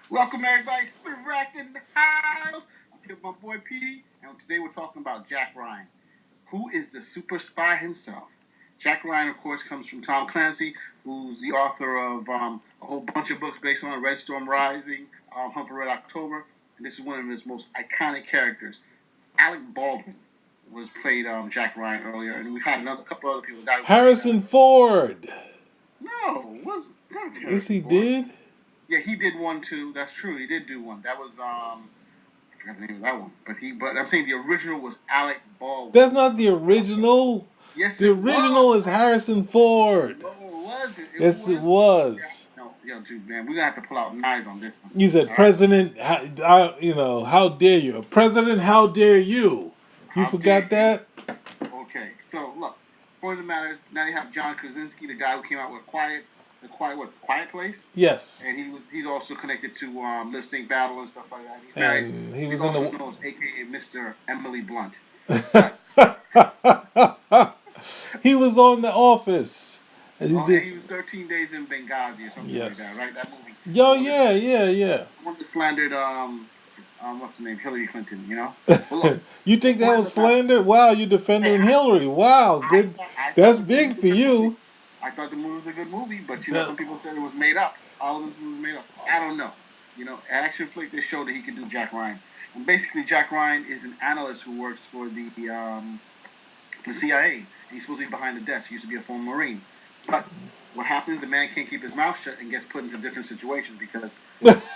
Welcome everybody, Spin Rack in the house. I'm here with my boy Petey, and today we're talking about Jack Ryan. Who is the super spy himself? Jack Ryan, of course, comes from Tom Clancy, who's the author of a whole bunch of books based on Red Storm Rising, Hunt for Red October, and this is one of his most iconic characters. Alec Baldwin was played Jack Ryan earlier, and we've had a couple other people. Harrison Ford. No, was not Yes, Harrison he Ford. did. Yeah, he did one too. That's true. He did do one. That was I forgot the name of that one. But I'm saying the original was Alec Baldwin. That's not the original. Yes, The it was. original is Harrison Ford. No, it wasn't. It Yes, it was. was. Yeah. No, yo, dude, man, we're gonna have to pull out knives on this one. You said All right. President. How dare you, President? How dare you? You How dare forgot you? that? Okay. So look, point of the matter is now you have John Krasinski, the guy who came out with Quiet Place. Yes. And he's also connected to Lip Sync Battle and stuff like that. He's married. And he He's was in also the. known as AKA Mr. Emily Blunt. But He was on The Office. And he oh, and did. he was 13 Days in Benghazi or something like that, Yes. right? That movie. Yo, yeah, yeah, The one that slandered what's the name? Hillary Clinton. You know. But yeah. look, You the think that point of was the matter. slander? Wow, you Hey, defending Hillary. Wow, good. I thought That's the movie big was a for good movie. you. I thought the movie was a good movie, but That, some people said it was made up. All of this movie was made up. I don't know. Action flick they showed that he could do Jack Ryan, and basically Jack Ryan is an analyst who works for the CIA. He's supposed to be behind the desk. He used to be a former Marine, but what happens? The man can't keep his mouth shut and gets put into different situations because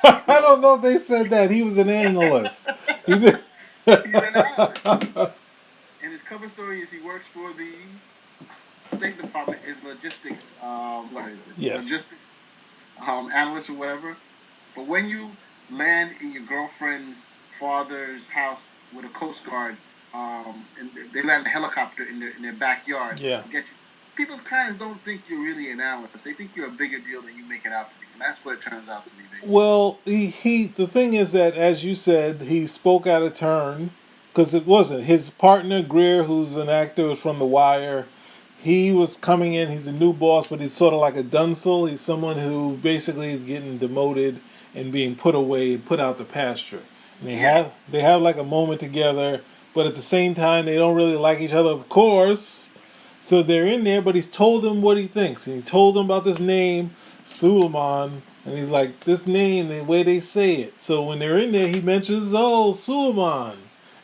I don't know if they said that. He was an analyst. He did. he's an analyst. And his cover story is he works for the State Department. Is logistics. What is it? Yes. Logistics analyst or whatever. But when you land in your girlfriend's father's house with a Coast Guard, and they land a helicopter in their backyard, Yeah. to get you. People kind of don't think you're really an analyst. They think you're a bigger deal than you make it out to be, and that's what it turns out to be. Basically. Well, the thing is that, as you said, he spoke out of turn because it wasn't his partner Greer, who's an actor from The Wire. He was coming in. He's a new boss, but he's sort of like a dunce. He's someone who basically is getting demoted and being put away, put out the pasture. And they have like a moment together, but at the same time they don't really like each other, of course. So they're in there, but he's told them what he thinks, and he told them about this name, Suleiman, and he's like, this name, the way they say it. So when they're in there, he mentions, oh, Suleiman,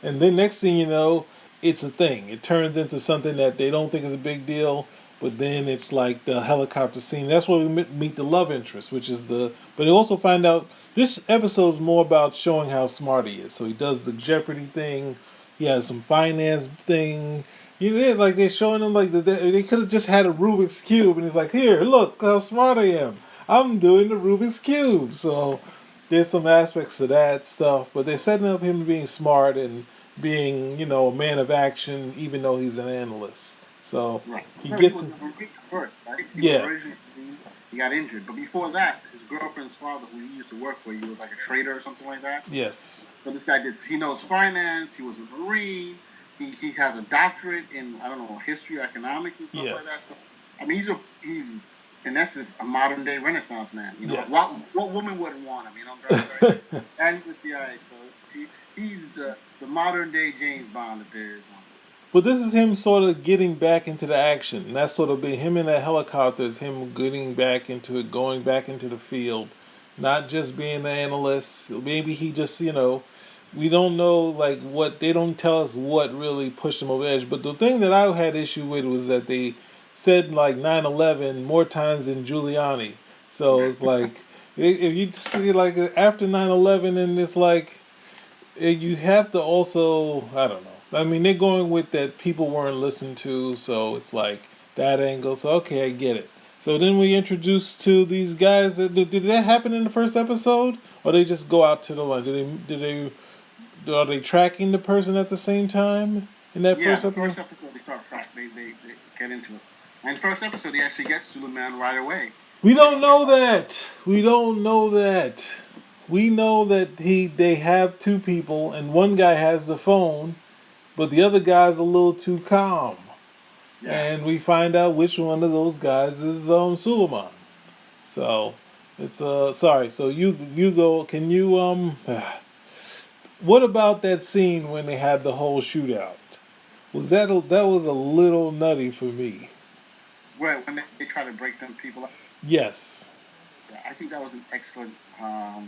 and then next thing you know, it's a thing. It turns into something that they don't think is a big deal, but then it's like the helicopter scene. That's where we meet the love interest, which is the. But you also find out this episode is more about showing how smart he is. So he does the Jeopardy thing. He has some finance thing. You did like they're showing him like they could have just had a Rubik's cube, and he's like, here, look how smart I am. I'm doing the Rubik's cube. So there's some aspects to that stuff, but they're setting up him being smart and being, a man of action, even though he's an analyst. So Right. he He gets, was a Marine first, right? He was yeah, originally a Marine. He got injured, but before that, his girlfriend's father, who he used to work for, he was like a trader or something like that. yes, So this guy did. He knows finance. He was a Marine. He has a doctorate in I don't know history, economics, and stuff like that. yes, So I mean, he's in essence a modern day Renaissance man. yes. What woman wouldn't want him? Right? And the CIA. So he's the modern day James Bond if there is one. But this is him sort of getting back into the action. And that's sort of been him in that helicopter is him getting back into it, going back into the field, not just being an analyst. Maybe he just, we don't know like what they don't tell us what really pushed him over the edge. But the thing that I had issue with was that they said like 9/11 more times than Giuliani. So it's like if you see like after 9/11 and it's like you have to also, I don't know. I mean, they're going with that people weren't listened to, so it's like that angle. So okay, I get it. So then we introduced to these guys. Did that happen in the first episode, or they just go out to the lunch? Are they tracking the person at the same time in that Yeah, first the episode? first episode they start track. They get into it. And first episode he actually gets Superman right away. We They don't don't get know that. We don't know that. We know that they have two people, and one guy has the phone, but the other guy's a little too calm. yeah. And we find out which one of those guys is Suleiman. So It's sorry. So you go. Can you What about that scene when they had the whole shootout? That was a little nutty for me? Where when they try to break them people up. Yes. Yeah, I think that was an excellent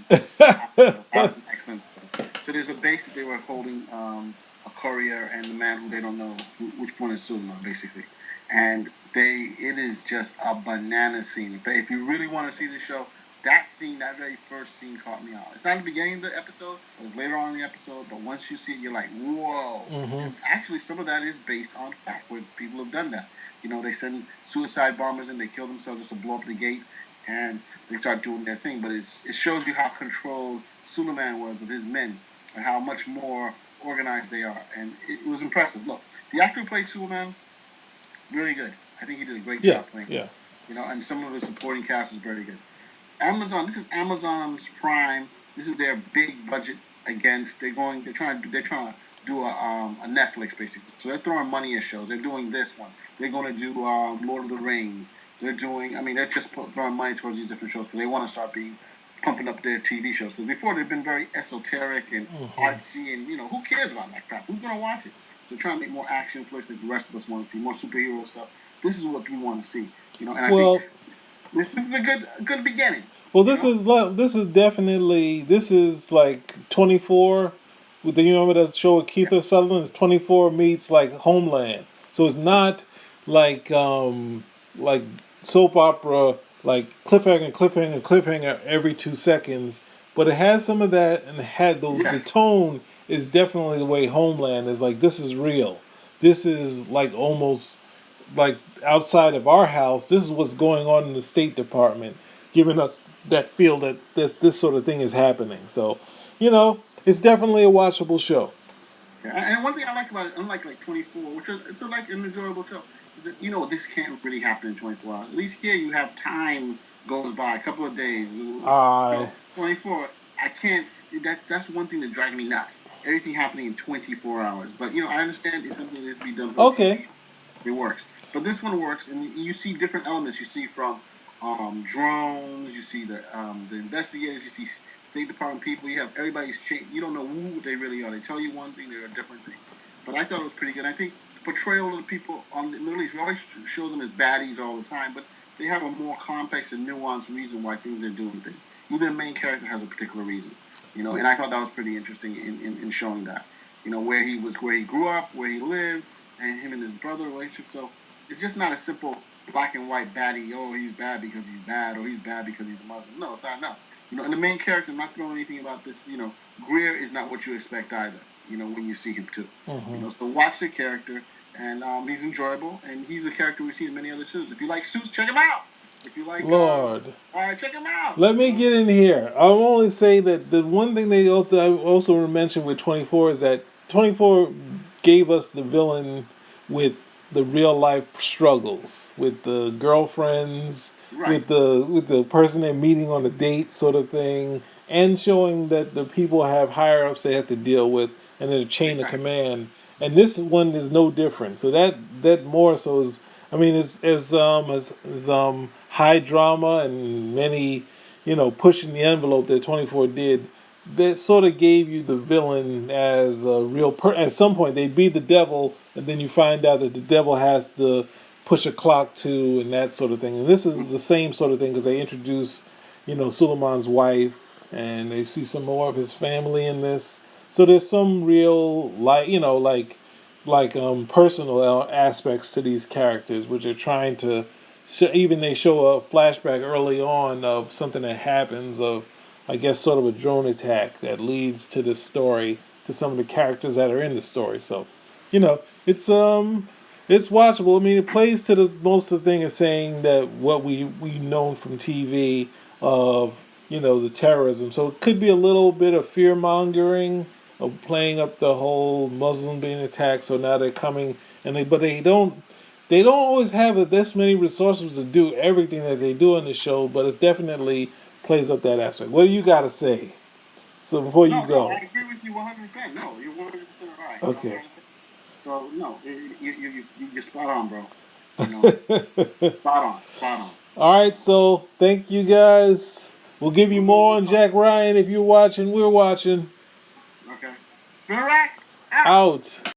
episode. That was an excellent episode. So there's a base that they were holding a courier and the man who they don't know which one is Suleiman, basically. And it is just a banana scene. But if you really want to see the show, that scene, that very first scene caught me out. It's not the beginning of the episode, it was later on in the episode, but once you see it, you're like, whoa. Mm-hmm. And actually, some of that is based on fact, where people have done that. They send suicide bombers in, they kill themselves just to blow up the gate, and they start doing their thing. But it shows you how controlled Suleiman was of his men and how much more organized they are. And it was impressive. Look, the actor who played Suleiman, really good. I think he did a great job playing. Yeah. And some of the supporting cast was very good. Amazon. This is Amazon's Prime. This is their big budget against. They're trying to do a Netflix basically. So they're throwing money at shows. They're doing this one. They're going to do Lord of the Rings. They're doing. I mean, they're just throwing money towards these different shows because they want to start pumping up their TV shows. Because before they've been very esoteric and artsy, and who cares about that crap? Who's going to watch it? So they're trying to make more action flicks that the rest of us want to see, more superhero stuff. This is what we want to see. And I think this is a good beginning. Well, this is definitely like 24. You remember that show with Keith Sutherland? It's 24 meets like Homeland. So it's not like soap opera, like cliffhanger every 2 seconds. But it has some of that, and the tone is definitely the way Homeland is. Like, this is real. This is like almost like outside of our house. This is what's going on in the State Department, giving us that feel that this sort of thing is happening. So, it's definitely a watchable show. Yeah, and one thing I like about it, unlike like 24, it's like an enjoyable show, is that this can't really happen in 24 hours. At least here you have time goes by, a couple of days. 24, I can't. That's one thing that drives me nuts. Everything happening in 24 hours. But I understand it's something that needs to be done. Okay. TV. It works, but this one works, and you see different elements. You see from drones. You see the investigators. You see State Department people. You have everybody's changed. You don't know who they really are. They tell you one thing, they're a different thing. But I thought it was pretty good. I think the portrayal of the people on the Middle East, we always show them as baddies all the time, but they have a more complex and nuanced reason why things are doing things. Even the main character has a particular reason. And I thought that was pretty interesting in showing that. Where he grew up, where he lived, and him and his brother relationship. So it's just not a simple black and white baddie. Oh, he's bad because he's bad, or he's bad because he's a Muslim. No, it's not. No. And the main character, I'm not throwing anything about this. Greer is not what you expect either. When you see him too. Mm-hmm. So watch the character, and he's enjoyable, and he's a character we've seen in many other shows. If you like Suits, check him out. If you like Lord, all right, check him out. Let me get in here. I'll only say that the one thing I also mentioned with 24 is that 24 gave us the villain with the real life struggles, with the girlfriends, Right. with the person they're meeting on a date sort of thing, and showing that the people have higher ups they have to deal with, and then a chain of command. And this one is no different. So that more so is, I mean, as high drama and many, pushing the envelope that 24 did. That sort of gave you the villain as a real at some point they beat the devil, and then you find out that the devil has to push a clock too, and that sort of thing. And this is the same sort of thing because they introduce, Suleiman's wife, and they see some more of his family in this. So there's some real personal aspects to these characters, which are trying to. Even they show a flashback early on of something that happens of, I guess, sort of a drone attack that leads to this story, to some of the characters that are in the story. So, it's watchable. I mean, it plays to the most of the thing is saying that what we known from TV of the terrorism. So it could be a little bit of fear mongering of playing up the whole Muslim being attacked. So now they're coming and they don't always have this many resources to do everything that they do in the show, but it definitely plays up that aspect. What do you got to say? So before you go. No, I agree with you 100%. No, you're 100% right. Okay. So no, you're spot on, bro. Spot on. All right, so thank you guys We'll give you more on Jack Ryan if you're watching. We're watching. Okay. Spin a rack. Out. Out.